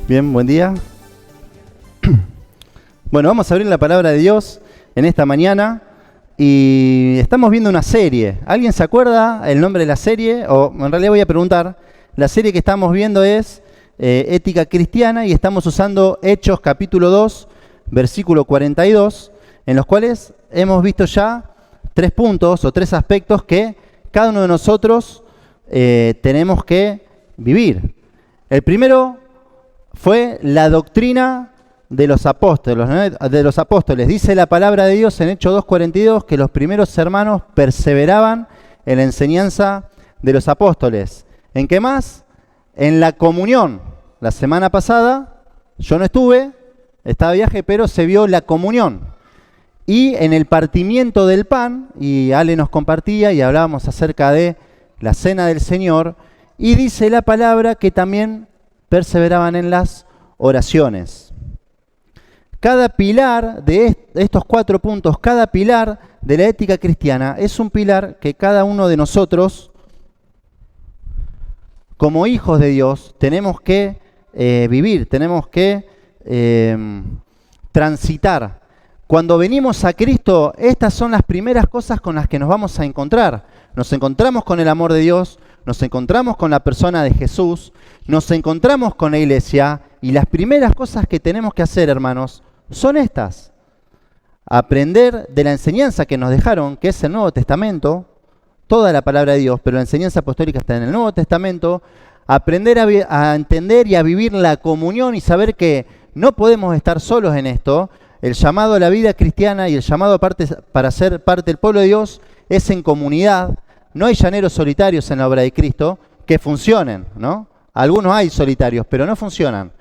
Bien, buen día. Bueno, vamos a abrir la palabra de Dios en esta mañana y estamos viendo una serie. ¿Alguien se acuerda el nombre de la serie? O en realidad voy a preguntar. La serie que estamos viendo es Ética Cristiana y estamos usando Hechos capítulo 2, versículo 42, en los cuales hemos visto ya 3 puntos o 3 aspectos que cada uno de nosotros tenemos que vivir. El primero fue la doctrina de los apóstoles. Dice la palabra de Dios en Hechos 2:42 que los primeros hermanos perseveraban en la enseñanza de los apóstoles. ¿En qué más? En la comunión. La semana pasada yo no estuve, estaba de viaje, pero se vio la comunión. Y en el partimiento del pan, y Ale nos compartía y hablábamos acerca de la cena del Señor, y dice la palabra que también perseveraban en las oraciones. Cada pilar de estos 4 puntos, cada pilar de la ética cristiana es un pilar que cada uno de nosotros, como hijos de Dios, tenemos que vivir, tenemos que transitar. Cuando venimos a Cristo, estas son las primeras cosas con las que nos vamos a encontrar. Nos encontramos con el amor de Dios, nos encontramos con la persona de Jesús, nos encontramos con la iglesia y las primeras cosas que tenemos que hacer, hermanos, son estas. Aprender de la enseñanza que nos dejaron, que es el Nuevo Testamento, toda la palabra de Dios, pero la enseñanza apostólica está en el Nuevo Testamento, aprender a entender y a vivir la comunión y saber que no podemos estar solos en esto. El llamado a la vida cristiana y el llamado para ser parte del pueblo de Dios es en comunidad. No hay llaneros solitarios en la obra de Cristo que funcionen, ¿no? Algunos hay solitarios, pero no funcionan.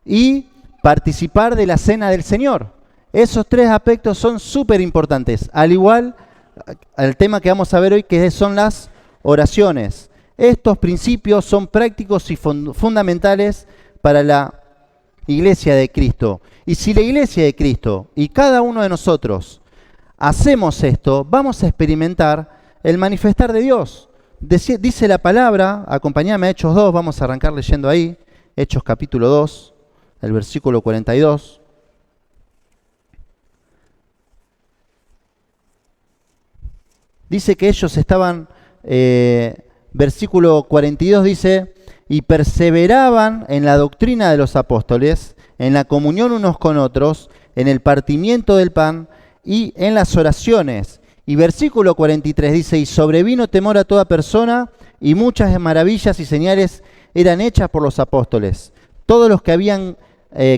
Y participar de la cena del Señor. Esos 3 aspectos son súper importantes. Al igual al tema que vamos a ver hoy, que son las oraciones. Estos principios son prácticos y fundamentales para la iglesia de Cristo. Y si la iglesia de Cristo y cada uno de nosotros hacemos esto, vamos a experimentar el manifestar de Dios. Dice la palabra, acompáñame a Hechos 2, vamos a arrancar leyendo ahí, Hechos capítulo 2, el versículo 42. Dice que ellos estaban, versículo 42 dice, y perseveraban en la doctrina de los apóstoles, en la comunión unos con otros, en el partimiento del pan y en las oraciones. Y versículo 43 dice, y sobrevino temor a toda persona, y muchas maravillas y señales eran hechas por los apóstoles. Todos los que habían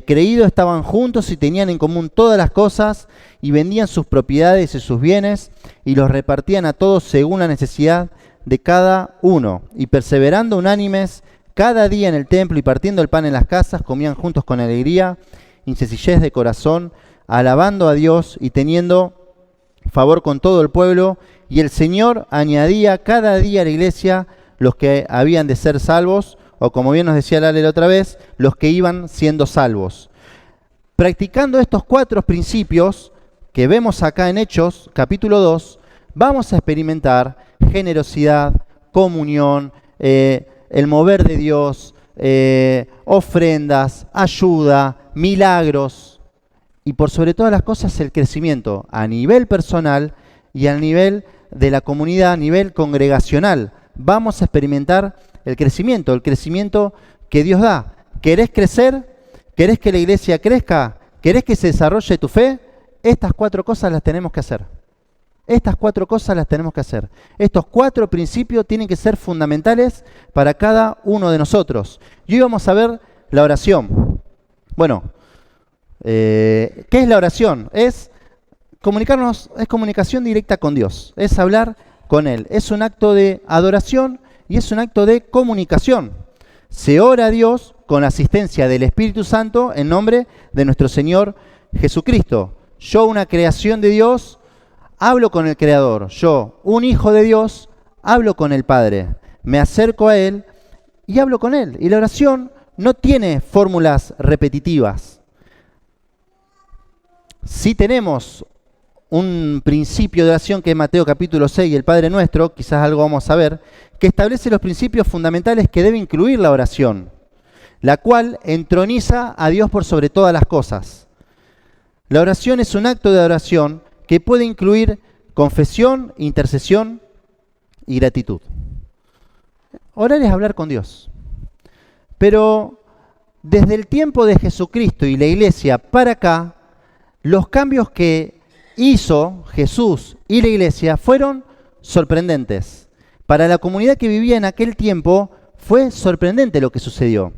creído estaban juntos y tenían en común todas las cosas, y vendían sus propiedades y sus bienes, y los repartían a todos según la necesidad de cada uno. Y perseverando unánimes cada día en el templo y partiendo el pan en las casas, comían juntos con alegría y sencillez de corazón, alabando a Dios y teniendo favor con todo el pueblo, y el Señor añadía cada día a la iglesia los que habían de ser salvos, o como bien nos decía Lale la otra vez, los que iban siendo salvos. Practicando estos 4 principios que vemos acá en Hechos, capítulo 2, vamos a experimentar generosidad, comunión, el mover de Dios, ofrendas, ayuda, milagros y por sobre todas las cosas el crecimiento a nivel personal y a nivel de la comunidad, a nivel congregacional. Vamos a experimentar el crecimiento que Dios da. ¿Querés crecer? ¿Querés que la iglesia crezca? ¿Querés que se desarrolle tu fe? Estas 4 cosas las tenemos que hacer. Estas 4 cosas las tenemos que hacer. Estos 4 principios tienen que ser fundamentales para cada uno de nosotros. Y hoy vamos a ver la oración. Bueno, ¿qué es la oración? Es comunicarnos, es comunicación directa con Dios, es hablar con Él. Es un acto de adoración y es un acto de comunicación. Se ora a Dios con la asistencia del Espíritu Santo en nombre de nuestro Señor Jesucristo. Yo, una creación de Dios, hablo con el Creador. Yo, un hijo de Dios, hablo con el Padre. Me acerco a Él y hablo con Él. Y la oración no tiene fórmulas repetitivas. Sí tenemos un principio de oración que es Mateo capítulo 6, el Padre Nuestro, quizás algo vamos a ver, que establece los principios fundamentales que debe incluir la oración. la cual entroniza a Dios por sobre todas las cosas. La oración es un acto de adoración que puede incluir confesión, intercesión y gratitud. Orar es hablar con Dios. Pero desde el tiempo de Jesucristo y la iglesia para acá, los cambios que hizo Jesús y la iglesia fueron sorprendentes. Para la comunidad que vivía en aquel tiempo fue sorprendente lo que sucedió.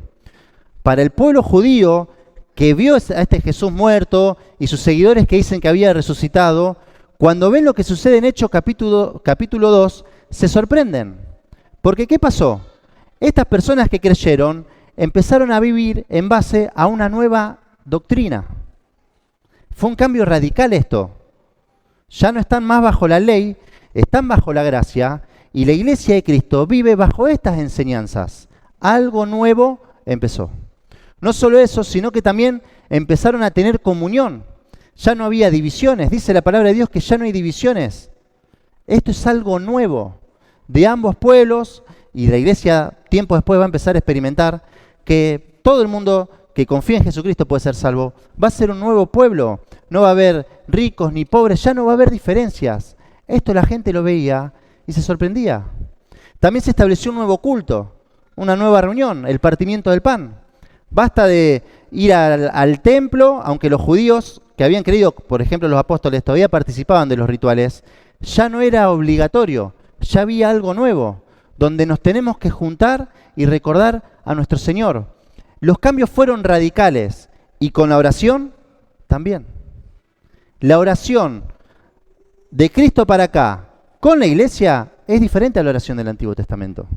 Para el pueblo judío que vio a este Jesús muerto y sus seguidores que dicen que había resucitado, cuando ven lo que sucede en Hechos capítulo 2, se sorprenden. Porque ¿qué pasó? Estas personas que creyeron empezaron a vivir en base a una nueva doctrina. Fue un cambio radical esto. Ya no están más bajo la ley, están bajo la gracia, y la iglesia de Cristo vive bajo estas enseñanzas. Algo nuevo empezó. No solo eso, sino que también empezaron a tener comunión. Ya no había divisiones. Dice la palabra de Dios que ya no hay divisiones. Esto es algo nuevo de ambos pueblos, y la iglesia tiempo después va a empezar a experimentar que todo el mundo que confía en Jesucristo puede ser salvo. Va a ser un nuevo pueblo. No va a haber ricos ni pobres, ya no va a haber diferencias. Esto la gente lo veía y se sorprendía. También se estableció un nuevo culto, una nueva reunión, el partimiento del pan. Basta de ir al templo, aunque los judíos que habían creído, por ejemplo los apóstoles, todavía participaban de los rituales, ya no era obligatorio, ya había algo nuevo, donde nos tenemos que juntar y recordar a nuestro Señor. Los cambios fueron radicales, y con la oración también. La oración de Cristo para acá, con la iglesia, es diferente a la oración del Antiguo Testamento.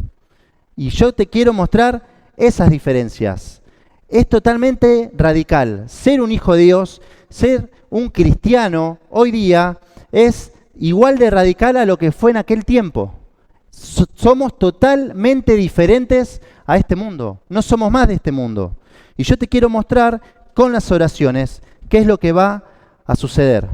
Y yo te quiero mostrar esas diferencias. Es totalmente radical. Ser un hijo de Dios, ser un cristiano, hoy día, es igual de radical a lo que fue en aquel tiempo. Somos totalmente diferentes a este mundo. No somos más de este mundo. Y yo te quiero mostrar con las oraciones qué es lo que va a suceder.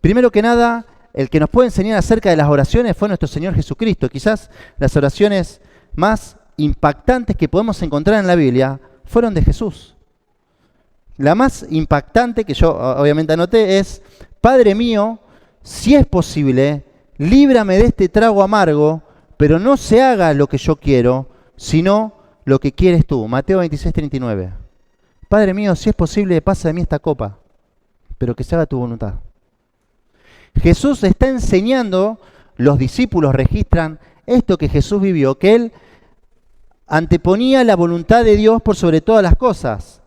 Primero que nada, el que nos puede enseñar acerca de las oraciones fue nuestro Señor Jesucristo. Quizás las oraciones más impactantes que podemos encontrar en la Biblia fueron de Jesús. La más impactante que yo obviamente anoté es: Padre mío, si es posible, líbrame de este trago amargo, pero no se haga lo que yo quiero, sino lo que quieres tú. Mateo 26:39. Padre mío, si es posible, pasa de mí esta copa, pero que se haga tu voluntad. Jesús está enseñando, los discípulos registran esto que Jesús vivió, que Él anteponía la voluntad de Dios por sobre todas las cosas.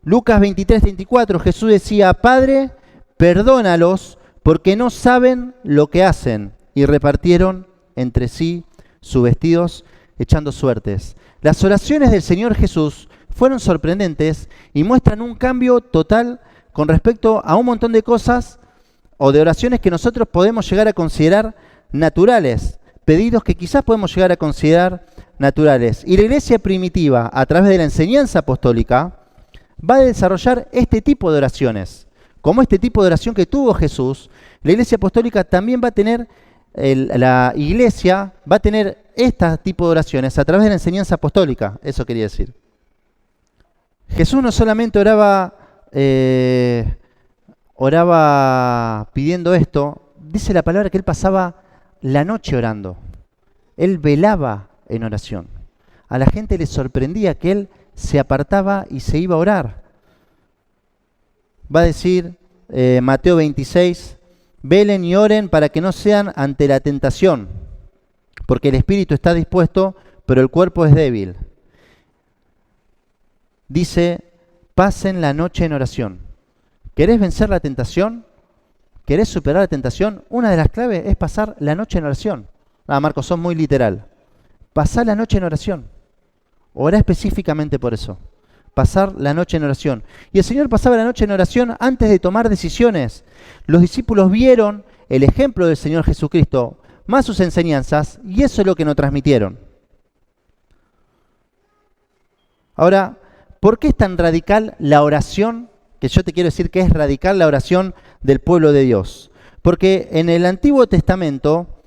Lucas 23:34, Jesús decía: Padre, perdónalos porque no saben lo que hacen. Y repartieron entre sí sus vestidos echando suertes. Las oraciones del Señor Jesús fueron sorprendentes y muestran un cambio total con respecto a un montón de cosas o de oraciones que nosotros podemos llegar a considerar naturales, pedidos que quizás podemos llegar a considerar naturales. Y la iglesia primitiva, a través de la enseñanza apostólica, va a desarrollar este tipo de oraciones. Como este tipo de oración que tuvo Jesús, la iglesia apostólica también va a tener, la iglesia va a tener este tipo de oraciones a través de la enseñanza apostólica. Eso quería decir. Jesús no solamente oraba pidiendo esto, dice la palabra que Él pasaba la noche orando. Él velaba en oración. A la gente le sorprendía que Él se apartaba y se iba a orar. Va a decir Mateo 26, velen y oren para que no sean ante la tentación, porque el espíritu está dispuesto, pero el cuerpo es débil. Dice, pasen la noche en oración. ¿Querés vencer la tentación? ¿Querés superar la tentación? Una de las claves es pasar la noche en oración. Marcos, sos muy literal. Pasar la noche en oración. Orá específicamente por eso. Pasar la noche en oración. Y el Señor pasaba la noche en oración antes de tomar decisiones. Los discípulos vieron el ejemplo del Señor Jesucristo, más sus enseñanzas, y eso es lo que nos transmitieron. Ahora, ¿por qué es tan radical la oración? Que yo te quiero decir que es radical la oración del pueblo de Dios. Porque en el Antiguo Testamento,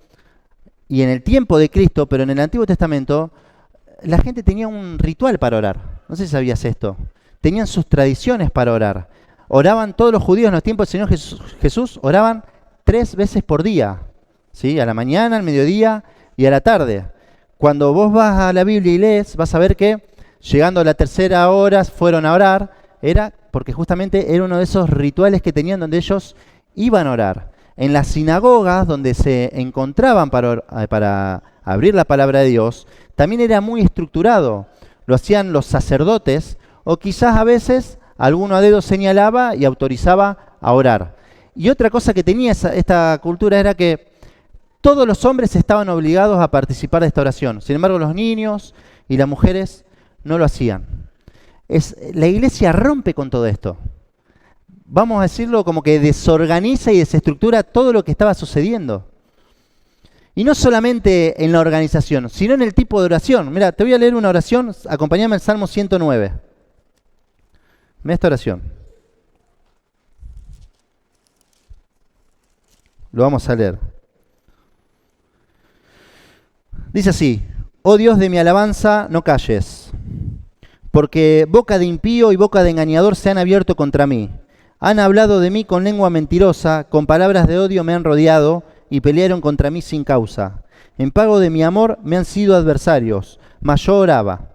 y en el tiempo de Cristo, pero en el Antiguo Testamento, la gente tenía un ritual para orar. no sé si sabías esto, tenían sus tradiciones para orar. Oraban todos los judíos en los tiempos del Señor Jesús, oraban 3 veces por día, ¿sí? A la mañana, al mediodía y a la tarde. Cuando vos vas a la Biblia y lees, vas a ver que llegando a la tercera hora fueron a orar, era porque justamente era uno de esos rituales que tenían donde ellos iban a orar. En las sinagogas donde se encontraban para abrir la palabra de Dios, también era muy estructurado. Lo hacían los sacerdotes o quizás a veces alguno a dedo señalaba y autorizaba a orar. Y otra cosa que tenía esta cultura era que todos los hombres estaban obligados a participar de esta oración. Sin embargo, los niños y las mujeres no lo hacían. La iglesia rompe con todo esto. Vamos a decirlo como que desorganiza y desestructura todo lo que estaba sucediendo. Y no solamente en la organización, sino en el tipo de oración. Mira, te voy a leer una oración, acompáñame al Salmo 109. Mira esta oración. Lo vamos a leer. Dice así: oh Dios de mi alabanza, no calles, porque boca de impío y boca de engañador se han abierto contra mí. Han hablado de mí con lengua mentirosa, con palabras de odio me han rodeado y pelearon contra mí sin causa. En pago de mi amor me han sido adversarios, mas yo oraba.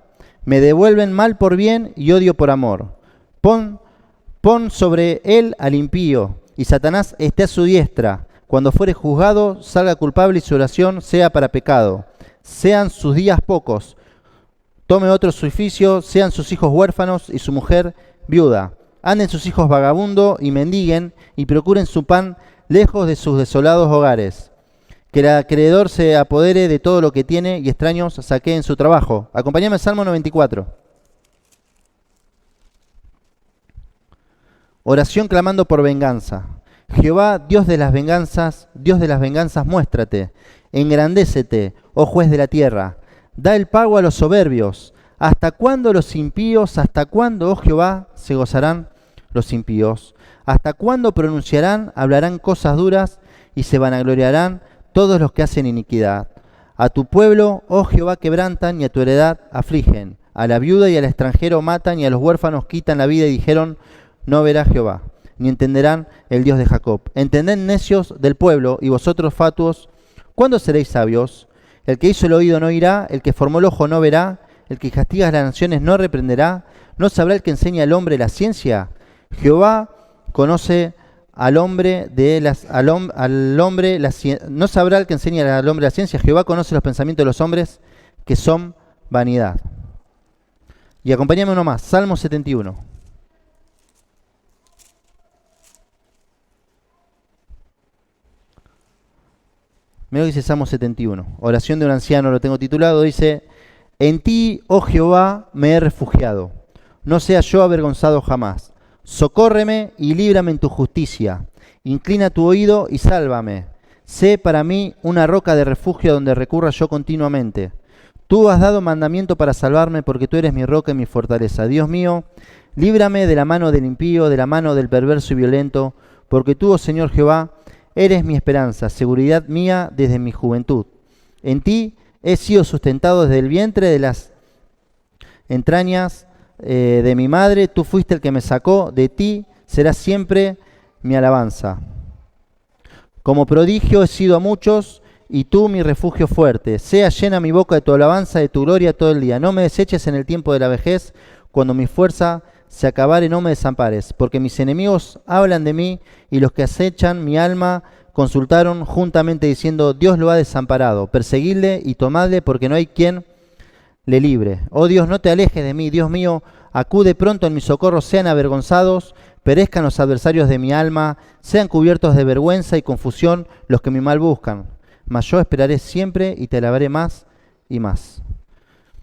Me devuelven mal por bien y odio por amor. Pon sobre él al impío, y Satanás esté a su diestra. Cuando fuere juzgado, salga culpable y su oración sea para pecado. Sean sus días pocos, tome otro su oficio, sean sus hijos huérfanos y su mujer viuda. Anden sus hijos vagabundo y mendiguen, y procuren su pan lejos de sus desolados hogares. Que el acreedor se apodere de todo lo que tiene y extraños saqueen su trabajo. Acompáñame al Salmo 94. Oración clamando por venganza. Jehová, Dios de las venganzas, muéstrate. Engrandécete, oh juez de la tierra. Da el pago a los soberbios. ¿Hasta cuándo los impíos, hasta cuándo, oh Jehová, se gozarán los impíos? ¿Hasta cuándo pronunciarán, hablarán cosas duras y se vanagloriarán todos los que hacen iniquidad? A tu pueblo, oh Jehová, quebrantan y a tu heredad afligen. A la viuda y al extranjero matan y a los huérfanos quitan la vida y dijeron, no verá Jehová, ni entenderán el Dios de Jacob. Entended, necios del pueblo, y vosotros fatuos, ¿cuándo seréis sabios? El que hizo el oído no oirá, el que formó el ojo no verá, el que castiga a las naciones no reprenderá. ¿No sabrá el que enseña al hombre la ciencia? Jehová conoce al hombre no sabrá el que enseña al hombre la ciencia. Jehová conoce los pensamientos de los hombres, que son vanidad. Y acompáñame uno más, Salmo 71. Mira lo que dice Salmo 71. Oración de un anciano, lo tengo titulado, dice: en ti, oh Jehová, me he refugiado. No sea yo avergonzado jamás. Socórreme y líbrame en tu justicia. Inclina tu oído y sálvame. Sé para mí una roca de refugio donde recurra yo continuamente. Tú has dado mandamiento para salvarme, porque tú eres mi roca y mi fortaleza. Dios mío, líbrame de la mano del impío, de la mano del perverso y violento, porque tú, oh Señor Jehová, eres mi esperanza, seguridad mía desde mi juventud. En ti he sido sustentado desde el vientre de las entrañas de mi madre. Tú fuiste el que me sacó, de ti será siempre mi alabanza. Como prodigio he sido a muchos, y tú mi refugio fuerte. Sea llena mi boca de tu alabanza, de tu gloria todo el día. No me deseches en el tiempo de la vejez, cuando mi fuerza se acabare, no me desampares, porque mis enemigos hablan de mí, y los que acechan mi alma consultaron juntamente diciendo, Dios lo ha desamparado. Perseguidle y tomadle, porque no hay quien le libre. Oh Dios, no te alejes de mí, Dios mío, acude pronto en mi socorro. Sean avergonzados, perezcan los adversarios de mi alma, sean cubiertos de vergüenza y confusión los que mi mal buscan. Mas yo esperaré siempre y te alabaré más y más.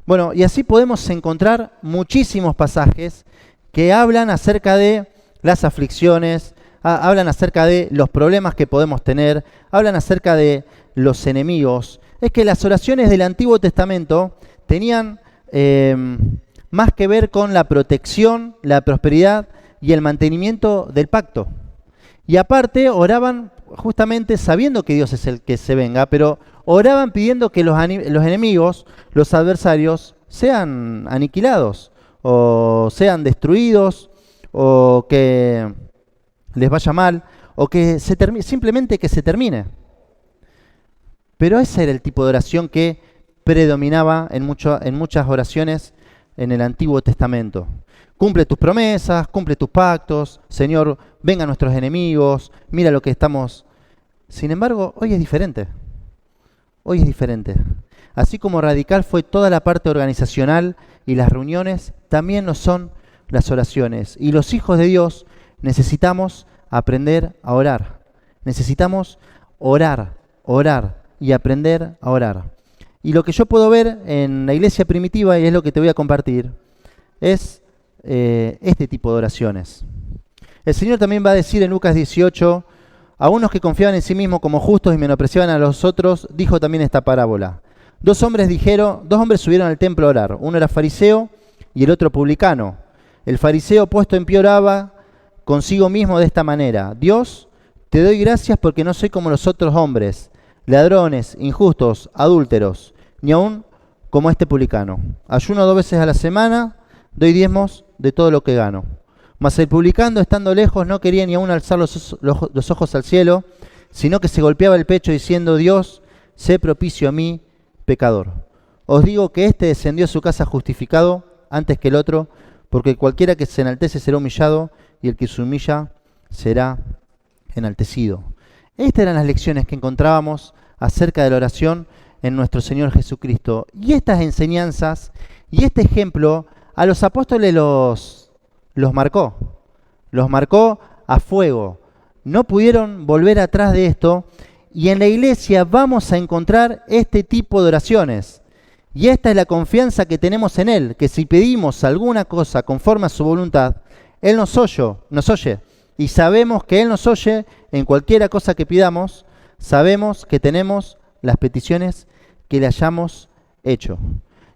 Bueno, y así podemos encontrar muchísimos pasajes que hablan acerca de las aflicciones, hablan acerca de los problemas que podemos tener, hablan acerca de los enemigos. Es que las oraciones del Antiguo Testamento tenían más que ver con la protección, la prosperidad y el mantenimiento del pacto. Y aparte oraban justamente sabiendo que Dios es el que se venga, pero oraban pidiendo que los enemigos, los adversarios, sean aniquilados o sean destruidos, o que les vaya mal, o que simplemente que se termine. Pero ese era el tipo de oración que predominaba en muchas oraciones en el Antiguo Testamento. Cumple tus promesas, cumple tus pactos, Señor, vengan nuestros enemigos, mira lo que estamos. Sin embargo, hoy es diferente. Hoy es diferente. Así como radical fue toda la parte organizacional y las reuniones, también lo son las oraciones. Y los hijos de Dios necesitamos aprender a orar. Necesitamos orar, orar y aprender a orar. Y lo que yo puedo ver en la iglesia primitiva, y es lo que te voy a compartir, es este tipo de oraciones. El Señor también va a decir en Lucas 18, a unos que confiaban en sí mismos como justos y menospreciaban a los otros, dijo también esta parábola. Dos hombres subieron al templo a orar. Uno era fariseo y el otro publicano. El fariseo puesto en pie oraba consigo mismo de esta manera. Dios, te doy gracias porque no soy como los otros hombres, ladrones, injustos, adúlteros, ni aun como este publicano. Ayuno 2 veces a la semana, doy diezmos de todo lo que gano. Mas el publicano, estando lejos, no quería ni aun alzar los ojos al cielo, sino que se golpeaba el pecho diciendo, Dios, sé propicio a mí, pecador. Os digo que éste descendió a su casa justificado antes que el otro, porque cualquiera que se enaltece será humillado, y el que se humilla será enaltecido. Estas eran las lecciones que encontrábamos acerca de la oración en nuestro Señor Jesucristo. Y estas enseñanzas y este ejemplo a los apóstoles los marcó a fuego. No pudieron volver atrás de esto, y en la iglesia vamos a encontrar este tipo de oraciones. Y esta es la confianza que tenemos en Él, que si pedimos alguna cosa conforme a su voluntad, Él nos oye. Y sabemos que Él nos oye en cualquier cosa que pidamos, sabemos que tenemos las peticiones que le hayamos hecho.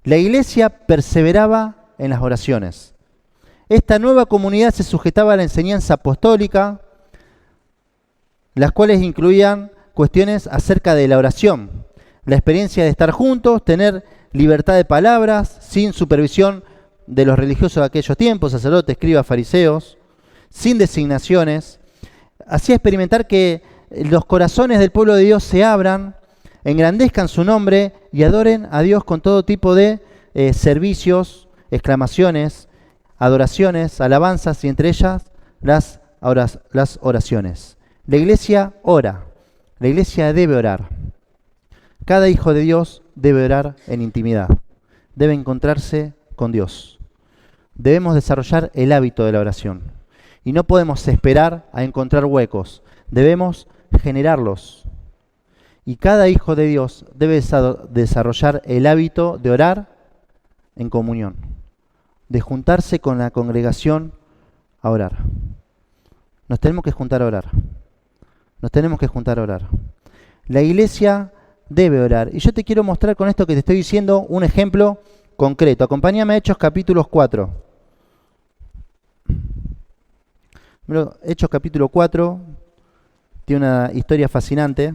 La iglesia perseveraba en las oraciones. Esta nueva comunidad se sujetaba a la enseñanza apostólica, las cuales incluían cuestiones acerca de la oración, la experiencia de estar juntos, tener libertad de palabras, sin supervisión de los religiosos de aquellos tiempos, sacerdotes, escribas, fariseos, sin designaciones. Hacía experimentar que los corazones del pueblo de Dios se abran, engrandezcan su nombre y adoren a Dios con todo tipo de servicios, exclamaciones, adoraciones, alabanzas, y entre ellas las oraciones. La iglesia ora, la iglesia debe orar. Cada hijo de Dios debe orar en intimidad, debe encontrarse con Dios. Debemos desarrollar el hábito de la oración y no podemos esperar a encontrar huecos, debemos generarlos. Y cada hijo de Dios debe desarrollar el hábito de orar en comunión, de juntarse con la congregación a orar. Nos tenemos que juntar a orar. Nos tenemos que juntar a orar. La iglesia debe orar. Y yo te quiero mostrar con esto que te estoy diciendo un ejemplo concreto. Acompáñame a Hechos capítulo 4. Hechos capítulo 4 tiene una historia fascinante.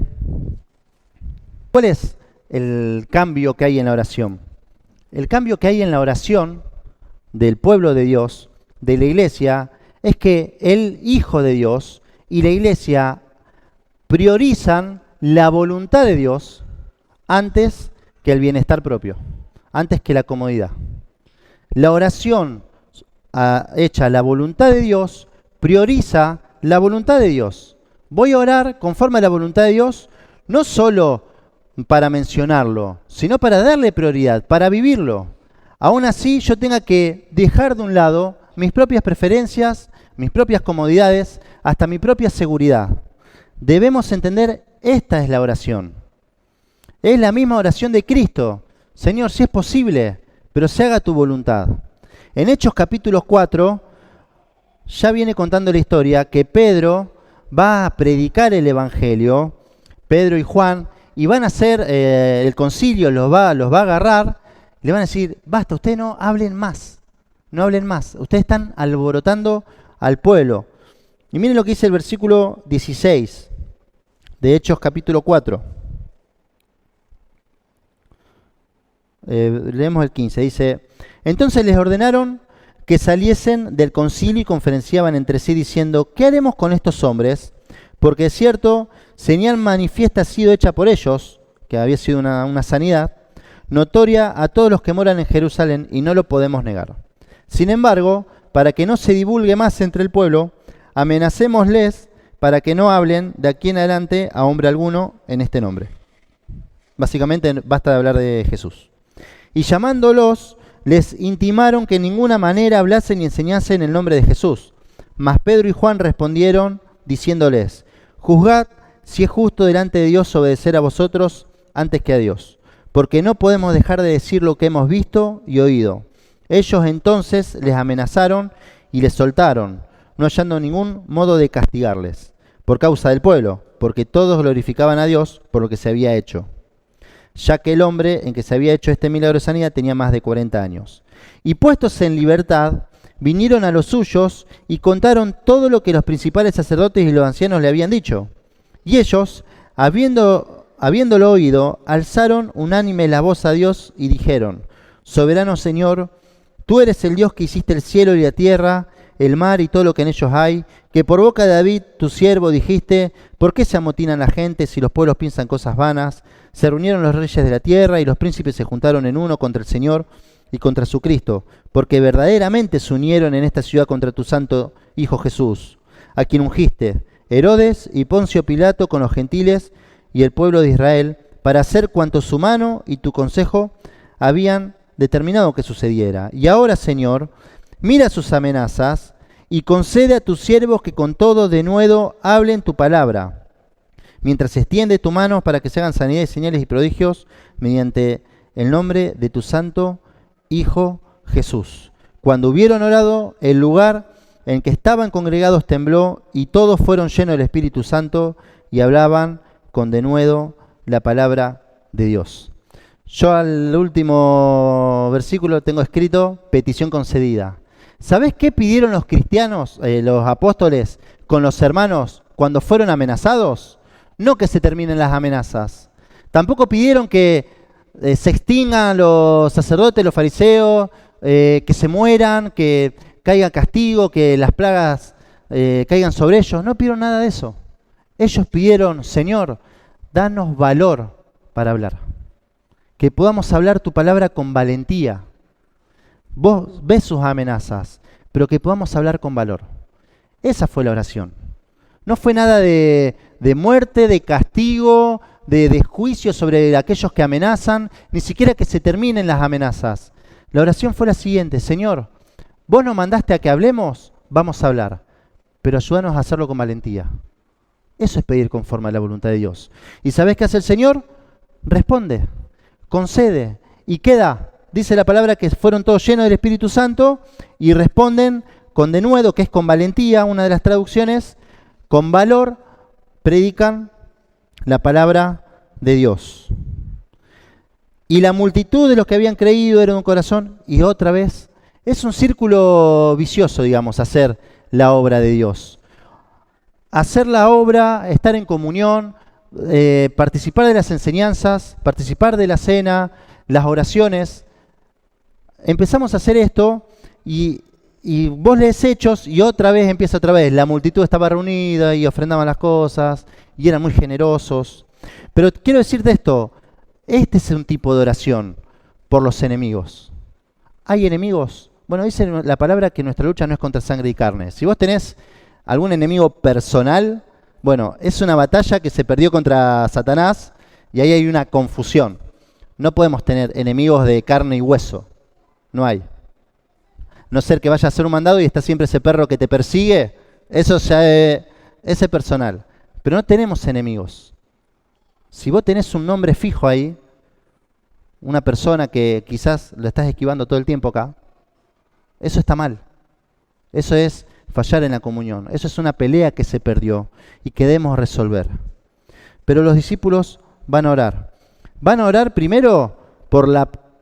¿Cuál es el cambio que hay en la oración? El cambio que hay en la oración del pueblo de Dios, de la iglesia, es que el Hijo de Dios y la iglesia priorizan la voluntad de Dios antes que el bienestar propio, antes que la comodidad. La oración hecha a la voluntad de Dios prioriza la voluntad de Dios. Voy a orar conforme a la voluntad de Dios, no solo para mencionarlo, sino para darle prioridad, para vivirlo. Aún así, yo tenga que dejar de un lado mis propias preferencias, mis propias comodidades, hasta mi propia seguridad. Debemos entender, esta es la oración. Es la misma oración de Cristo. Señor, si es posible, pero se haga tu voluntad. En Hechos capítulo 4, ya viene contando la historia que Pedro va a predicar el Evangelio, Pedro y Juan, y van a hacer, el concilio los va a agarrar, le van a decir, basta, ustedes no hablen más, ustedes están alborotando al pueblo. Y miren lo que dice el versículo 16 de Hechos capítulo 4. Leemos el 15, dice, entonces les ordenaron que saliesen del concilio y conferenciaban entre sí diciendo, ¿qué haremos con estos hombres? Porque es cierto, señal manifiesta ha sido hecha por ellos, que había sido una sanidad, notoria a todos los que moran en Jerusalén, y no lo podemos negar. Sin embargo, para que no se divulgue más entre el pueblo, amenacémosles para que no hablen de aquí en adelante a hombre alguno en este nombre. Básicamente basta de hablar de Jesús. Y llamándolos, les intimaron que en ninguna manera hablasen ni enseñasen el nombre de Jesús. Mas Pedro y Juan respondieron, diciéndoles, juzgad si es justo delante de Dios obedecer a vosotros antes que a Dios, porque no podemos dejar de decir lo que hemos visto y oído. Ellos entonces les amenazaron y les soltaron, no hallando ningún modo de castigarles, por causa del pueblo, porque todos glorificaban a Dios por lo que se había hecho, ya que el hombre en que se había hecho este milagro de sanidad tenía más de 40 años. Y puestos en libertad, vinieron a los suyos y contaron todo lo que los principales sacerdotes y los ancianos le habían dicho. Y ellos, habiéndolo oído, alzaron unánime la voz a Dios y dijeron, soberano Señor, tú eres el Dios que hiciste el cielo y la tierra, el mar y todo lo que en ellos hay, que por boca de David, tu siervo, dijiste, ¿por qué se amotinan la gente si los pueblos piensan cosas vanas? Se reunieron los reyes de la tierra y los príncipes se juntaron en uno contra el Señor y contra su Cristo, porque verdaderamente se unieron en esta ciudad contra tu santo Hijo Jesús, a quien ungiste, Herodes y Poncio Pilato con los gentiles y el pueblo de Israel, para hacer cuanto su mano y tu consejo habían determinado que sucediera. Y ahora, Señor, mira sus amenazas y concede a tus siervos que con todo denuedo hablen tu palabra, mientras extiende tu mano para que se hagan sanidades, señales y prodigios mediante el nombre de tu santo Hijo Jesús. Cuando hubieron orado, el lugar en que estaban congregados tembló y todos fueron llenos del Espíritu Santo y hablaban con denuedo la palabra de Dios. Yo al último versículo tengo escrito petición concedida. ¿Sabés qué pidieron los cristianos, los apóstoles, con los hermanos cuando fueron amenazados? No que se terminen las amenazas. Tampoco pidieron que se extingan los sacerdotes, los fariseos, que se mueran, que caiga castigo, que las plagas caigan sobre ellos. No pidieron nada de eso. Ellos pidieron, Señor, danos valor para hablar. Que podamos hablar tu palabra con valentía. Vos ves sus amenazas, pero que podamos hablar con valor. Esa fue la oración. No fue nada de muerte, de castigo, de juicio sobre aquellos que amenazan, ni siquiera que se terminen las amenazas. La oración fue la siguiente: Señor, vos nos mandaste a que hablemos, vamos a hablar, pero ayúdanos a hacerlo con valentía. Eso es pedir conforme a la voluntad de Dios. ¿Y sabés qué hace el Señor? Responde, concede y queda. Dice la palabra que fueron todos llenos del Espíritu Santo y responden con denuedo, que es con valentía, una de las traducciones, con valor, predican la palabra de Dios. Y la multitud de los que habían creído era de un corazón, y otra vez, es un círculo vicioso, digamos, hacer la obra de Dios. Hacer la obra, estar en comunión, participar de las enseñanzas, participar de la cena, las oraciones. Empezamos a hacer esto y vos lees Hechos y empieza otra vez. La multitud estaba reunida y ofrendaban las cosas y eran muy generosos. Pero quiero decirte esto, este es un tipo de oración por los enemigos. ¿Hay enemigos? Bueno, dice la palabra que nuestra lucha no es contra sangre y carne. Si vos tenés algún enemigo personal, bueno, es una batalla que se perdió contra Satanás y ahí hay una confusión. No podemos tener enemigos de carne y hueso. No hay. No ser que vaya a hacer un mandado y está siempre ese perro que te persigue, eso ya es personal. Pero no tenemos enemigos. Si vos tenés un nombre fijo ahí, una persona que quizás lo estás esquivando todo el tiempo acá, eso está mal. Eso es fallar en la comunión. Eso es una pelea que se perdió y que debemos resolver. Pero los discípulos van a orar. Van a orar primero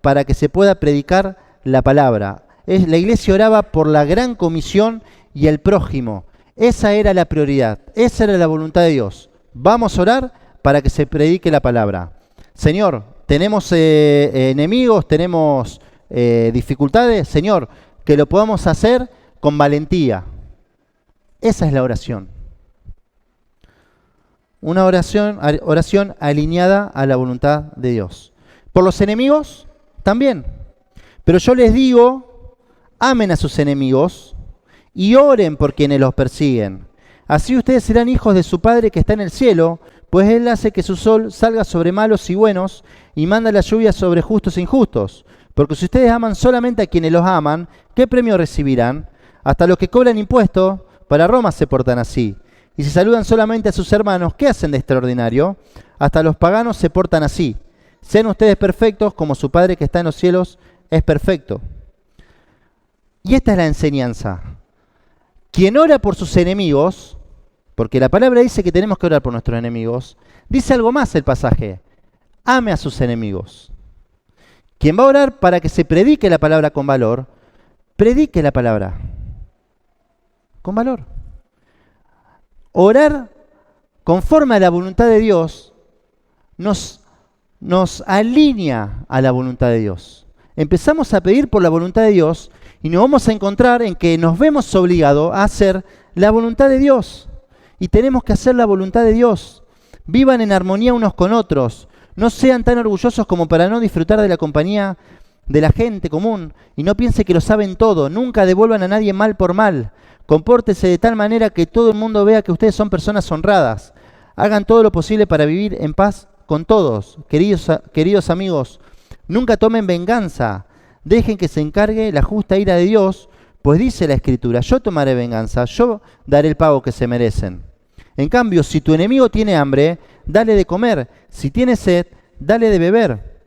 para que se pueda predicar la palabra. La iglesia oraba por la gran comisión y el prójimo. Esa era la prioridad, esa era la voluntad de Dios. Vamos a orar para que se predique la palabra. Señor, tenemos enemigos, tenemos dificultades. Señor, que lo podamos hacer con valentía. Esa es la oración. Una oración alineada a la voluntad de Dios. Por los enemigos, también. Pero yo les digo, amen a sus enemigos y oren por quienes los persiguen. Así ustedes serán hijos de su Padre que está en el cielo, pues Él hace que su sol salga sobre malos y buenos y manda la lluvia sobre justos e injustos. Porque si ustedes aman solamente a quienes los aman, ¿qué premio recibirán? Hasta los que cobran impuestos para Roma se portan así. Y si saludan solamente a sus hermanos, ¿qué hacen de extraordinario? Hasta los paganos se portan así. Sean ustedes perfectos como su Padre que está en los cielos es perfecto. Y esta es la enseñanza. Quien ora por sus enemigos, porque la palabra dice que tenemos que orar por nuestros enemigos, dice algo más el pasaje. Ame a sus enemigos. Quien va a orar para que se predique la palabra con valor, predique la palabra con valor. Orar conforme a la voluntad de Dios nos alinea a la voluntad de Dios. Empezamos a pedir por la voluntad de Dios y nos vamos a encontrar en que nos vemos obligados a hacer la voluntad de Dios. Y tenemos que hacer la voluntad de Dios. Vivan en armonía unos con otros. No sean tan orgullosos como para no disfrutar de la compañía de la gente común. Y no piensen que lo saben todo. Nunca devuelvan a nadie mal por mal. Compórtense de tal manera que todo el mundo vea que ustedes son personas honradas. Hagan todo lo posible para vivir en paz con todos. Queridos amigos, nunca tomen venganza. Dejen que se encargue la justa ira de Dios, pues dice la Escritura, yo tomaré venganza, yo daré el pago que se merecen. En cambio, si tu enemigo tiene hambre, dale de comer. Si tiene sed, dale de beber.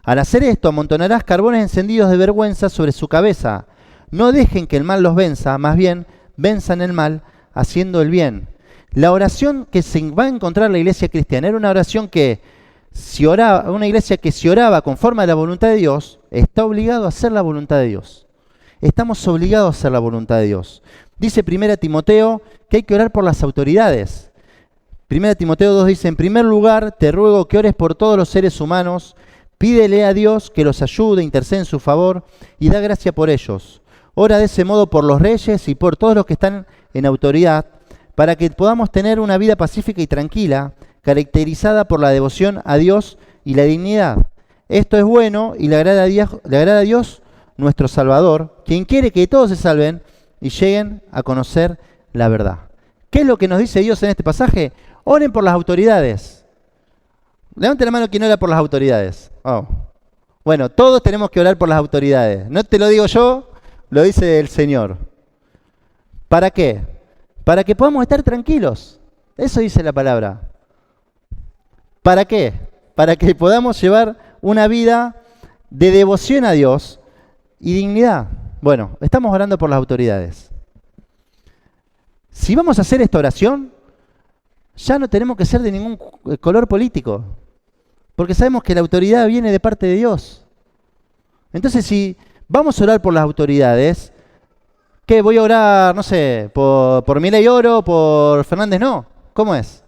Al hacer esto, amontonarás carbones encendidos de vergüenza sobre su cabeza. No dejen que el mal los venza, más bien, venzan el mal haciendo el bien. La oración que se va a encontrar la iglesia cristiana era una oración que, una iglesia que si oraba conforme a la voluntad de Dios, está obligado a hacer la voluntad de Dios. Estamos obligados a hacer la voluntad de Dios. Dice 1 Timoteo que hay que orar por las autoridades. 1 Timoteo 2 dice, en primer lugar, te ruego que ores por todos los seres humanos, pídele a Dios que los ayude, intercede en su favor y da gracia por ellos. Ora de ese modo por los reyes y por todos los que están en autoridad, para que podamos tener una vida pacífica y tranquila, caracterizada por la devoción a Dios y la dignidad. Esto es bueno y le agrada a Dios, nuestro Salvador, quien quiere que todos se salven y lleguen a conocer la verdad. ¿Qué es lo que nos dice Dios en este pasaje? Oren por las autoridades. Levante la mano quien ora por las autoridades. Oh. Bueno, todos tenemos que orar por las autoridades. No te lo digo yo, lo dice el Señor. ¿Para qué? Para que podamos estar tranquilos. Eso dice la palabra. ¿Para qué? Para que podamos llevar una vida de devoción a Dios y dignidad. Bueno, estamos orando por las autoridades. Si vamos a hacer esta oración, ya no tenemos que ser de ningún color político, porque sabemos que la autoridad viene de parte de Dios. Entonces, si vamos a orar por las autoridades, ¿qué? ¿Voy a orar, no sé, por Milei Oro, por Fernández? No. ¿Cómo es?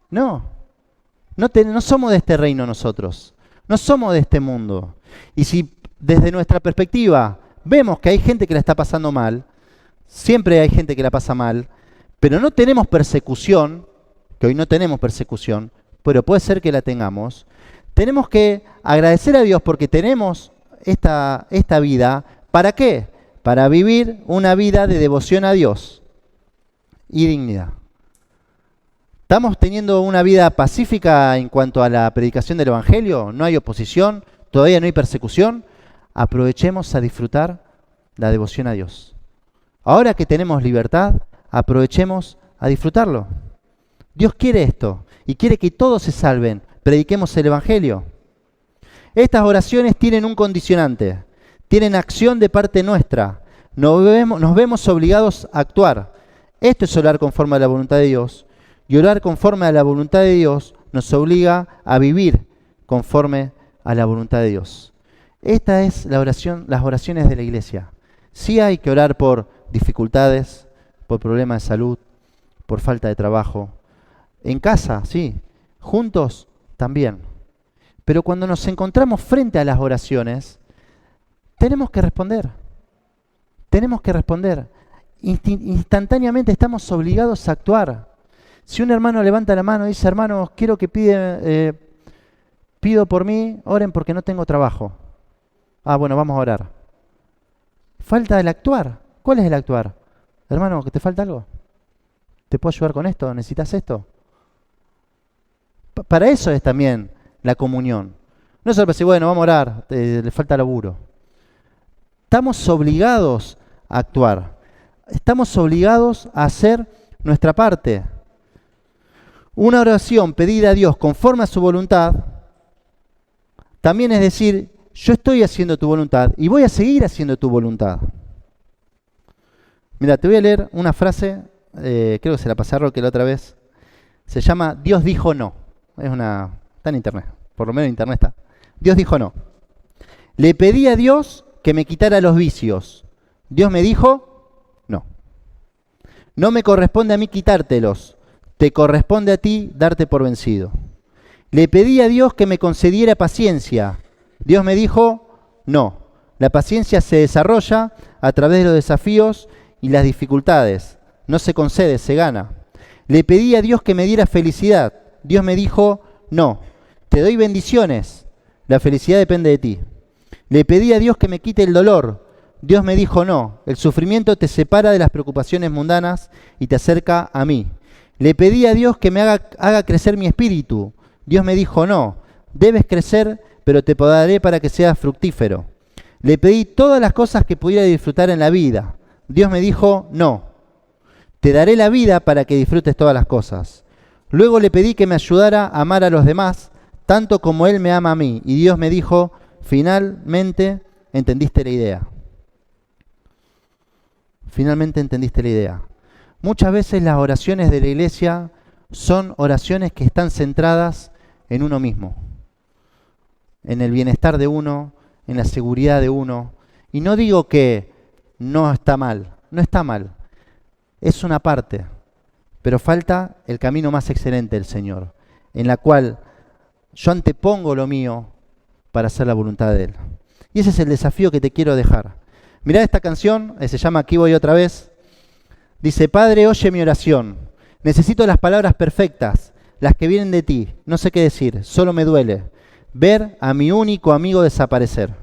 No somos de este reino nosotros. No somos de este mundo. Y si desde nuestra perspectiva vemos que hay gente que la está pasando mal, siempre hay gente que la pasa mal, pero no tenemos persecución, que hoy no tenemos persecución, pero puede ser que la tengamos, tenemos que agradecer a Dios porque tenemos esta vida. ¿Para qué? Para vivir una vida de devoción a Dios y dignidad. ¿Estamos teniendo una vida pacífica en cuanto a la predicación del Evangelio? ¿No hay oposición? ¿Todavía no hay persecución? Aprovechemos a disfrutar la devoción a Dios. Ahora que tenemos libertad, aprovechemos a disfrutarlo. Dios quiere esto y quiere que todos se salven. Prediquemos el Evangelio. Estas oraciones tienen un condicionante, tienen acción de parte nuestra. Nos vemos obligados a actuar. Esto es orar conforme a la voluntad de Dios. Y orar conforme a la voluntad de Dios nos obliga a vivir conforme a la voluntad de Dios. Esta es las oraciones de la iglesia. Sí hay que orar por dificultades, por problemas de salud, por falta de trabajo. En casa, sí. Juntos, también. Pero cuando nos encontramos frente a las oraciones, tenemos que responder. Tenemos que responder. Instantáneamente estamos obligados a actuar. Si un hermano levanta la mano y dice, hermanos, quiero que pido por mí, oren porque no tengo trabajo. Ah, bueno, vamos a orar. Falta el actuar. ¿Cuál es el actuar? Hermano, ¿que te falta algo? ¿Te puedo ayudar con esto? ¿Necesitas esto? Para eso es también la comunión. No es solo decir, bueno, vamos a orar, le falta laburo. Estamos obligados a actuar. Estamos obligados a hacer nuestra parte. Una oración pedida a Dios conforme a su voluntad, también es decir, yo estoy haciendo tu voluntad y voy a seguir haciendo tu voluntad. Mira, te voy a leer una frase, creo que se la pasé a Roque la otra vez. Se llama Dios dijo no. Está en internet, por lo menos en internet está. Dios dijo no. Le pedí a Dios que me quitara los vicios. Dios me dijo no. No me corresponde a mí quitártelos. Te corresponde a ti darte por vencido. Le pedí a Dios que me concediera paciencia. Dios me dijo no. La paciencia se desarrolla a través de los desafíos y las dificultades. No se concede, se gana. Le pedí a Dios que me diera felicidad. Dios me dijo no. Te doy bendiciones. La felicidad depende de ti. Le pedí a Dios que me quite el dolor. Dios me dijo no. El sufrimiento te separa de las preocupaciones mundanas y te acerca a mí. Le pedí a Dios que me haga crecer mi espíritu. Dios me dijo no. Debes crecer, pero te podaré para que seas fructífero. Le pedí todas las cosas que pudiera disfrutar en la vida. Dios me dijo no. Te daré la vida para que disfrutes todas las cosas. Luego le pedí que me ayudara a amar a los demás, tanto como Él me ama a mí. Y Dios me dijo, finalmente entendiste la idea. Finalmente entendiste la idea. Muchas veces las oraciones de la iglesia son oraciones que están centradas en uno mismo, en el bienestar de uno, en la seguridad de uno. Y no digo que no está mal, no está mal. Es una parte, pero falta el camino más excelente del Señor, en la cual yo antepongo lo mío para hacer la voluntad de Él. Y ese es el desafío que te quiero dejar. Mirá esta canción, se llama Aquí voy otra vez. Dice, Padre, oye mi oración. Necesito las palabras perfectas, las que vienen de ti. No sé qué decir, solo me duele ver a mi único amigo desaparecer.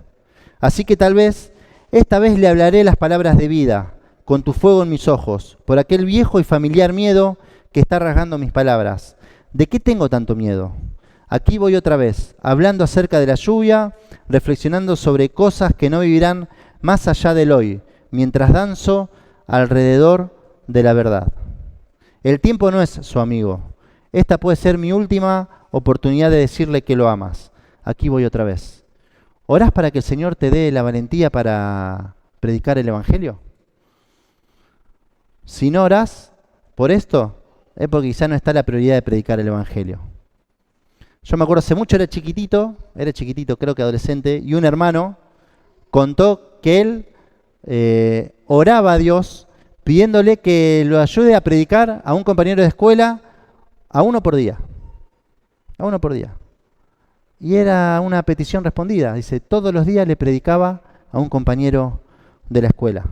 Así que tal vez, esta vez le hablaré las palabras de vida, con tu fuego en mis ojos, por aquel viejo y familiar miedo que está rasgando mis palabras. ¿De qué tengo tanto miedo? Aquí voy otra vez, hablando acerca de la lluvia, reflexionando sobre cosas que no vivirán más allá del hoy, mientras danzo alrededor de la verdad. El tiempo no es su amigo. Esta puede ser mi última oportunidad de decirle que lo amas. Aquí voy otra vez. ¿Orás para que el Señor te dé la valentía para predicar el Evangelio? Si no orás por esto, es porque quizá no está la prioridad de predicar el Evangelio. Yo me acuerdo hace mucho, era chiquitito, creo que adolescente, y un hermano contó que él oraba a Dios pidiéndole que lo ayude a predicar a un compañero de escuela a uno por día. A uno por día. Y era una petición respondida. Dice, todos los días le predicaba a un compañero de la escuela.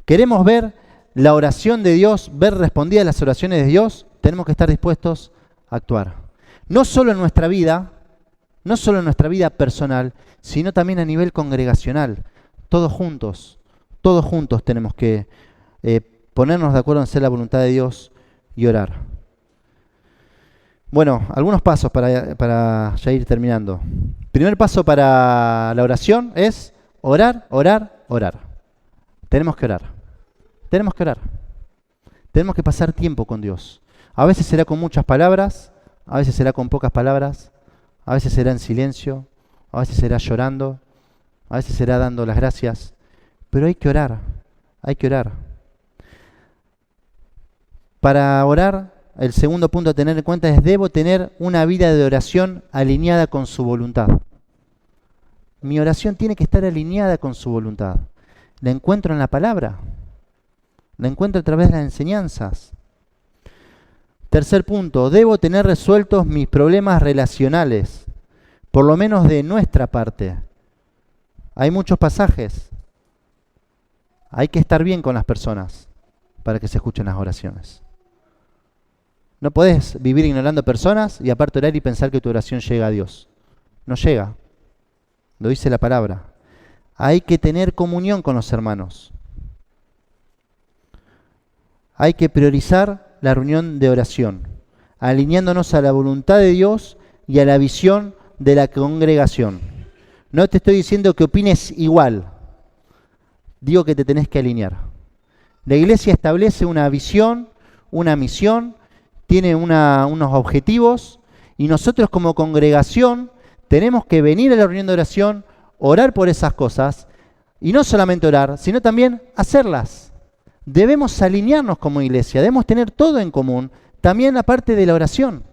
¿Queremos ver la oración de Dios, ver respondidas las oraciones de Dios? Tenemos que estar dispuestos a actuar. No solo en nuestra vida personal, sino también a nivel congregacional. Todos juntos tenemos que ponernos de acuerdo en hacer la voluntad de Dios y orar. Bueno, algunos pasos para ya ir terminando. Primer paso para la oración es orar. Tenemos que orar. Tenemos que pasar tiempo con Dios. A veces será con muchas palabras, a veces será con pocas palabras, a veces será en silencio, a veces será llorando, a veces será dando las gracias. Pero hay que orar. Para orar, el segundo punto a tener en cuenta es debo tener una vida de oración alineada con su voluntad. Mi oración tiene que estar alineada con su voluntad. La encuentro en la palabra. La encuentro a través de las enseñanzas. Tercer punto, debo tener resueltos mis problemas relacionales, por lo menos de nuestra parte. Hay muchos pasajes Hay que estar bien con las personas para que se escuchen las oraciones. No podés vivir ignorando personas y aparte orar y pensar que tu oración llega a Dios. No llega. Lo dice la palabra. Hay que tener comunión con los hermanos. Hay que priorizar la reunión de oración, alineándonos a la voluntad de Dios y a la visión de la congregación. No te estoy diciendo que opines igual. Digo que te tenés que alinear. La iglesia establece una visión, una misión, tiene unos objetivos y nosotros como congregación tenemos que venir a la reunión de oración, orar por esas cosas y no solamente orar, sino también hacerlas. Debemos alinearnos como iglesia, debemos tener todo en común, también la parte de la oración.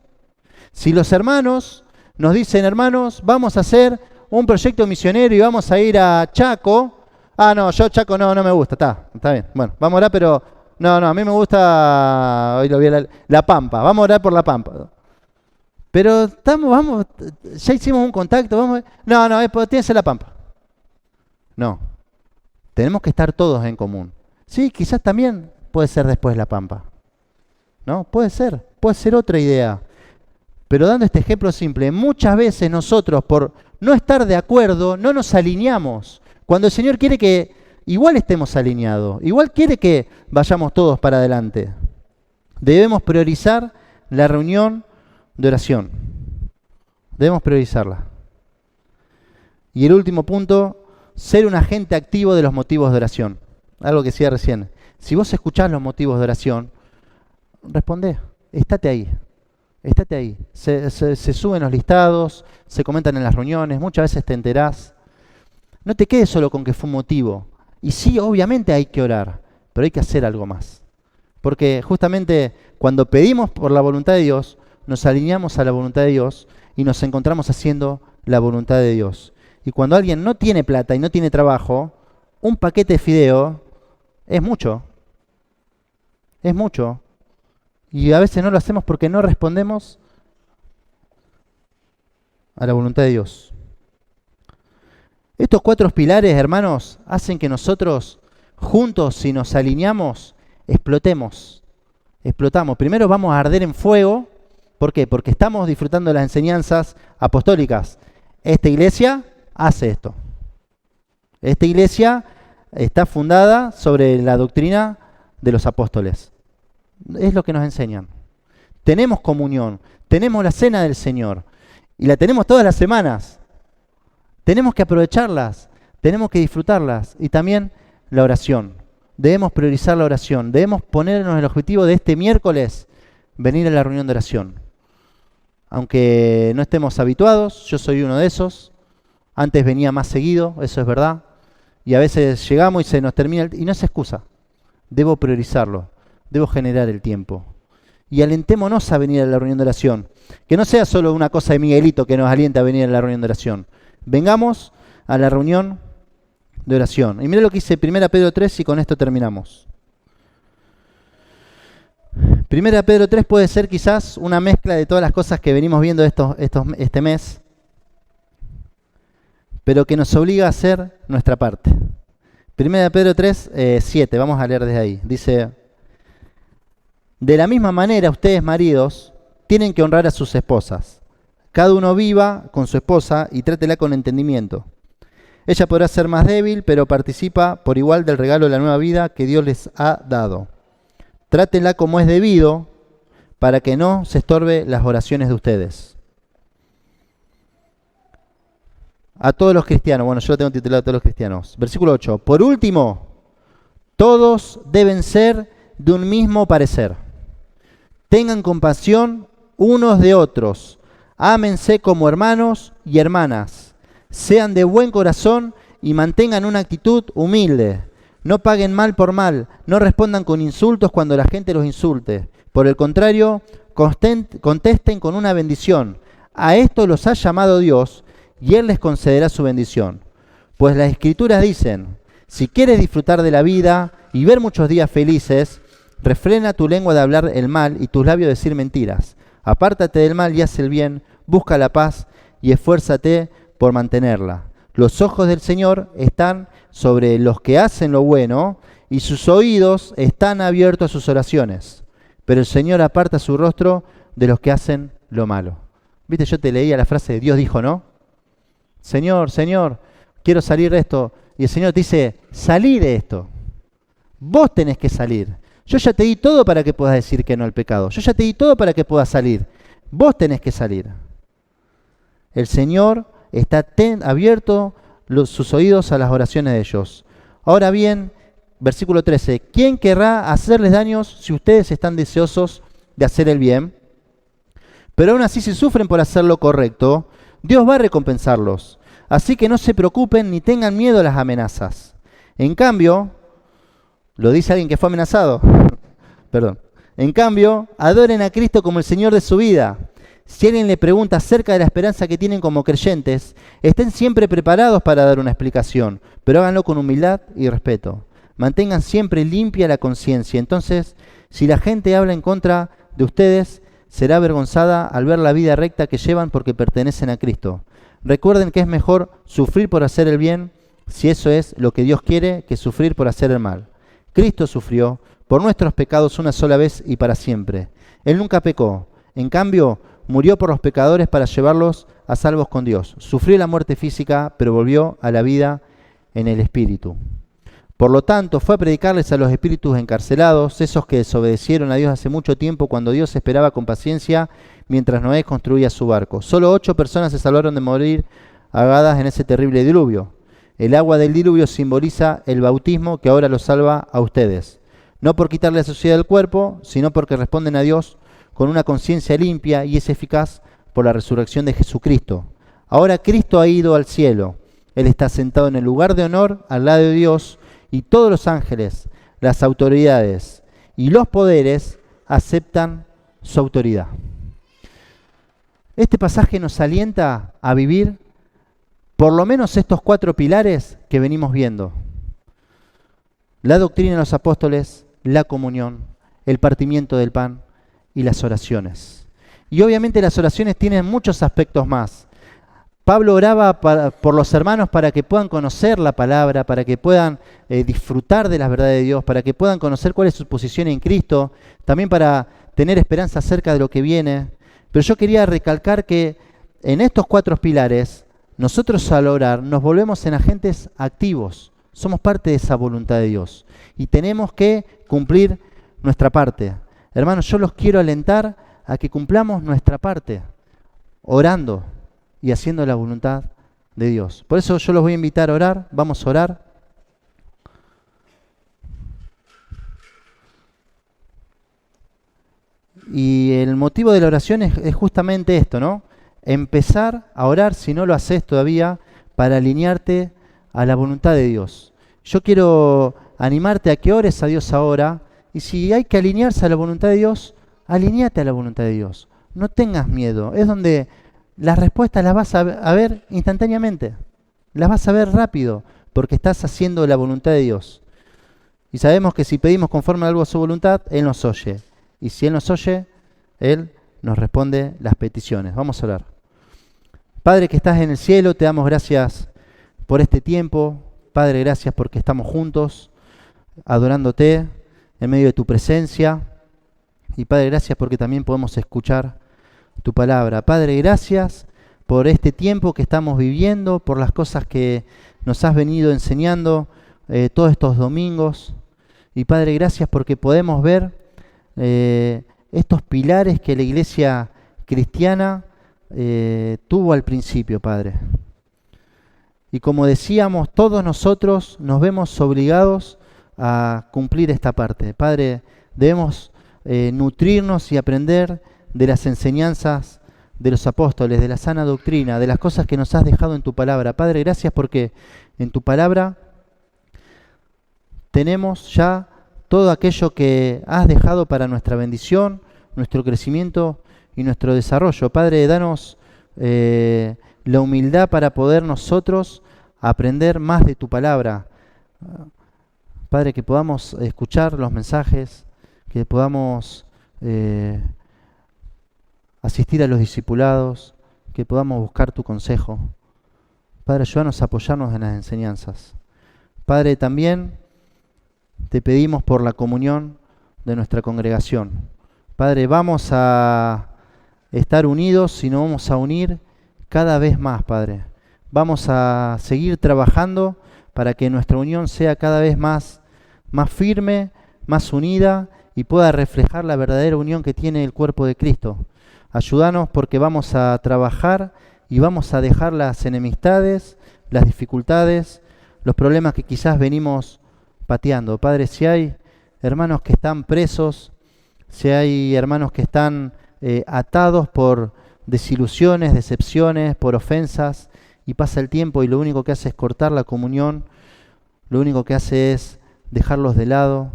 Si los hermanos nos dicen, hermanos, vamos a hacer un proyecto misionero y vamos a ir a Chaco. No, yo Chaco no me gusta, está bien. Bueno, vamos a orar, pero no, a mí me gusta, hoy lo vi la Pampa, vamos a orar por la Pampa. Pero ya hicimos un contacto, tiene que ser la Pampa. No, tenemos que estar todos en común. Sí, quizás también puede ser después la Pampa. ¿No? Puede ser otra idea. Pero dando este ejemplo simple, muchas veces nosotros por no estar de acuerdo no nos alineamos. Cuando el Señor quiere que igual estemos alineados, igual quiere que vayamos todos para adelante. Debemos priorizar la reunión de oración. Debemos priorizarla. Y el último punto, ser un agente activo de los motivos de oración. Algo que decía recién. Si vos escuchás los motivos de oración, respondé, estate ahí. Se suben los listados, se comentan en las reuniones, muchas veces te enterás. No te quedes solo con que fue un motivo. Y sí, obviamente hay que orar, pero hay que hacer algo más. Porque justamente cuando pedimos por la voluntad de Dios, nos alineamos a la voluntad de Dios y nos encontramos haciendo la voluntad de Dios. Y cuando alguien no tiene plata y no tiene trabajo, un paquete de fideo es mucho. Es mucho. Y a veces no lo hacemos porque no respondemos a la voluntad de Dios. Estos 4 pilares, hermanos, hacen que nosotros juntos, si nos alineamos, explotamos. Primero vamos a arder en fuego. ¿Por qué? Porque estamos disfrutando de las enseñanzas apostólicas. Esta iglesia hace esto. Esta iglesia está fundada sobre la doctrina de los apóstoles. Es lo que nos enseñan. Tenemos comunión, tenemos la cena del Señor y la tenemos todas las semanas. Tenemos que aprovecharlas, tenemos que disfrutarlas y también la oración. Debemos priorizar la oración, debemos ponernos el objetivo de este miércoles, venir a la reunión de oración. Aunque no estemos habituados, yo soy uno de esos. Antes venía más seguido, eso es verdad. Y a veces llegamos y se nos termina, y no es excusa. Debo priorizarlo, debo generar el tiempo. Y alentémonos a venir a la reunión de oración. Que no sea solo una cosa de Miguelito que nos alienta a venir a la reunión de oración. Vengamos a la reunión de oración. Y mira lo que dice 1 Pedro 3 y con esto terminamos. 1 Pedro 3 puede ser quizás una mezcla de todas las cosas que venimos viendo este mes, pero que nos obliga a hacer nuestra parte. 1 Pedro 3, 7, vamos a leer desde ahí. Dice, de la misma manera ustedes maridos tienen que honrar a sus esposas. Cada uno viva con su esposa y trátela con entendimiento. Ella podrá ser más débil, pero participa por igual del regalo de la nueva vida que Dios les ha dado. Trátenla como es debido para que no se estorbe las oraciones de ustedes. A todos los cristianos, bueno, yo lo tengo titulado a todos los cristianos. Versículo 8. Por último, todos deben ser de un mismo parecer. Tengan compasión unos de otros. Ámense como hermanos y hermanas. Sean de buen corazón y mantengan una actitud humilde. No paguen mal por mal. No respondan con insultos cuando la gente los insulte. Por el contrario, contesten con una bendición. A esto los ha llamado Dios y Él les concederá su bendición. Pues las Escrituras dicen, si quieres disfrutar de la vida y ver muchos días felices, refrena tu lengua de hablar el mal y tus labios de decir mentiras. Apártate del mal y haz el bien, busca la paz y esfuérzate por mantenerla. Los ojos del Señor están sobre los que hacen lo bueno y sus oídos están abiertos a sus oraciones. Pero el Señor aparta su rostro de los que hacen lo malo. ¿Viste? Yo te leía la frase de Dios dijo, ¿no? Señor, Señor, quiero salir de esto. Y el Señor te dice, salí de esto. Vos tenés que salir. Yo ya te di todo para que puedas decir que no al pecado. Yo ya te di todo para que puedas salir. Vos tenés que salir. El Señor está abierto sus oídos a las oraciones de ellos. Ahora bien, versículo 13. ¿Quién querrá hacerles daños si ustedes están deseosos de hacer el bien? Pero aún así, si sufren por hacer lo correcto, Dios va a recompensarlos. Así que no se preocupen ni tengan miedo a las amenazas. En cambio, lo dice alguien que fue amenazado. Perdón. En cambio, adoren a Cristo como el Señor de su vida. Si alguien le pregunta acerca de la esperanza que tienen como creyentes, estén siempre preparados para dar una explicación, pero háganlo con humildad y respeto. Mantengan siempre limpia la conciencia. Entonces, si la gente habla en contra de ustedes, será avergonzada al ver la vida recta que llevan porque pertenecen a Cristo. Recuerden que es mejor sufrir por hacer el bien, si eso es lo que Dios quiere, que sufrir por hacer el mal. Cristo sufrió por nuestros pecados una sola vez y para siempre. Él nunca pecó. En cambio, murió por los pecadores para llevarlos a salvos con Dios. Sufrió la muerte física, pero volvió a la vida en el Espíritu. Por lo tanto, fue a predicarles a los espíritus encarcelados, esos que desobedecieron a Dios hace mucho tiempo cuando Dios esperaba con paciencia mientras Noé construía su barco. Solo 8 personas se salvaron de morir ahogadas en ese terrible diluvio. El agua del diluvio simboliza el bautismo que ahora los salva a ustedes. No por quitarle la suciedad del cuerpo, sino porque responden a Dios con una conciencia limpia y es eficaz por la resurrección de Jesucristo. Ahora Cristo ha ido al cielo. Él está sentado en el lugar de honor al lado de Dios y todos los ángeles, las autoridades y los poderes aceptan su autoridad. Este pasaje nos alienta a vivir por lo menos estos 4 pilares que venimos viendo. La doctrina de los apóstoles, la comunión, el partimiento del pan y las oraciones. Y obviamente las oraciones tienen muchos aspectos más. Pablo oraba por los hermanos para que puedan conocer la palabra, para que puedan disfrutar de las verdades de Dios, para que puedan conocer cuál es su posición en Cristo, también para tener esperanza acerca de lo que viene. Pero yo quería recalcar que en estos 4 pilares, nosotros al orar nos volvemos en agentes activos. Somos parte de esa voluntad de Dios y tenemos que cumplir nuestra parte. Hermanos, yo los quiero alentar a que cumplamos nuestra parte, orando y haciendo la voluntad de Dios. Por eso yo los voy a invitar a orar. Vamos a orar. Y el motivo de la oración es justamente esto, ¿no? Empezar a orar, si no lo haces todavía, para alinearte a la voluntad de Dios. Yo quiero animarte a que ores a Dios ahora. Y si hay que alinearse a la voluntad de Dios, alineate a la voluntad de Dios. No tengas miedo. Es donde las respuestas las vas a ver instantáneamente. Las vas a ver rápido, porque estás haciendo la voluntad de Dios. Y sabemos que si pedimos conforme a algo a su voluntad, Él nos oye. Y si Él nos oye, Él nos responde las peticiones. Vamos a orar. Padre que estás en el cielo, te damos gracias por este tiempo. Padre, gracias porque estamos juntos, adorándote en medio de tu presencia. Y Padre, gracias porque también podemos escuchar tu palabra. Padre, gracias por este tiempo que estamos viviendo, por las cosas que nos has venido enseñando todos estos domingos. Y Padre, gracias porque podemos ver estos pilares que la iglesia cristiana tuvo al principio, Padre. Y como decíamos, todos nosotros nos vemos obligados a cumplir esta parte. Padre, debemos nutrirnos y aprender de las enseñanzas de los apóstoles, de la sana doctrina, de las cosas que nos has dejado en tu palabra. Padre, gracias porque en tu palabra tenemos ya todo aquello que has dejado para nuestra bendición, nuestro crecimiento y nuestro desarrollo. Padre, danos la humildad para poder nosotros aprender más de tu palabra. Padre, que podamos escuchar los mensajes, que podamos asistir a los discipulados, que podamos buscar tu consejo. Padre, ayúdanos a apoyarnos en las enseñanzas. Padre, también te pedimos por la comunión de nuestra congregación. Padre, vamos a estar unidos y nos vamos a unir cada vez más, Padre. Vamos a seguir trabajando para que nuestra unión sea cada vez más firme, más unida y pueda reflejar la verdadera unión que tiene el cuerpo de Cristo. Ayúdanos porque vamos a trabajar y vamos a dejar las enemistades, las dificultades, los problemas que quizás venimos pateando. Padre, si hay hermanos que están presos, si hay hermanos que están atados por desilusiones, decepciones, por ofensas, y pasa el tiempo y lo único que hace es cortar la comunión, lo único que hace es dejarlos de lado.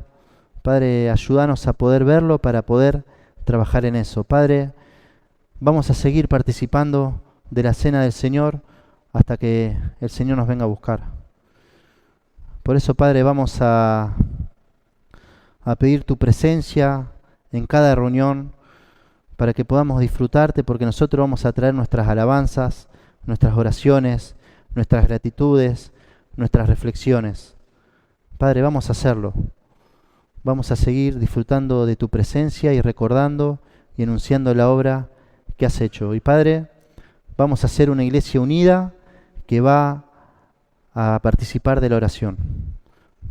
Padre, ayúdanos a poder verlo para poder trabajar en eso. Padre, vamos a seguir participando de la cena del Señor hasta que el Señor nos venga a buscar. Por eso, Padre, vamos a pedir tu presencia en cada reunión para que podamos disfrutarte, porque nosotros vamos a traer nuestras alabanzas, nuestras oraciones, nuestras gratitudes, nuestras reflexiones. Padre, vamos a hacerlo. Vamos a seguir disfrutando de tu presencia y recordando y enunciando la obra que has hecho. Y Padre, vamos a ser una iglesia unida que va a participar de la oración.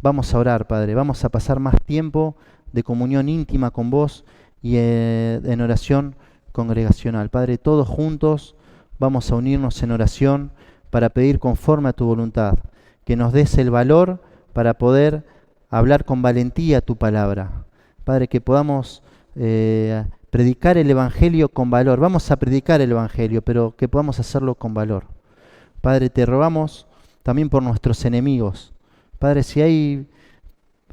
Vamos a orar, Padre. Vamos a pasar más tiempo de comunión íntima con vos y en oración congregacional. Padre, todos juntos vamos a unirnos en oración para pedir conforme a tu voluntad, que nos des el valor para poder hablar con valentía tu palabra. Padre, que podamos predicar el Evangelio con valor. Vamos a predicar el Evangelio, pero que podamos hacerlo con valor. Padre, te rogamos también por nuestros enemigos. Padre, si hay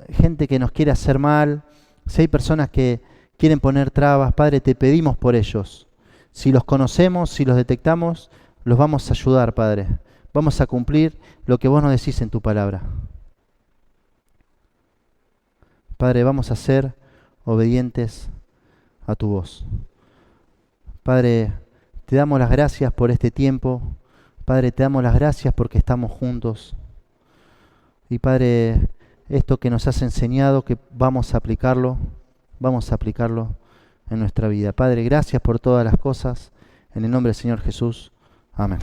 gente que nos quiere hacer mal, si hay personas que quieren poner trabas, Padre, te pedimos por ellos. Si los conocemos, si los detectamos, los vamos a ayudar, Padre. Vamos a cumplir lo que vos nos decís en tu palabra. Padre, vamos a ser obedientes a tu voz. Padre, te damos las gracias por este tiempo. Padre, te damos las gracias porque estamos juntos. Y Padre, esto que nos has enseñado, que vamos a aplicarlo en nuestra vida. Padre, gracias por todas las cosas. En el nombre del Señor Jesús. Amén.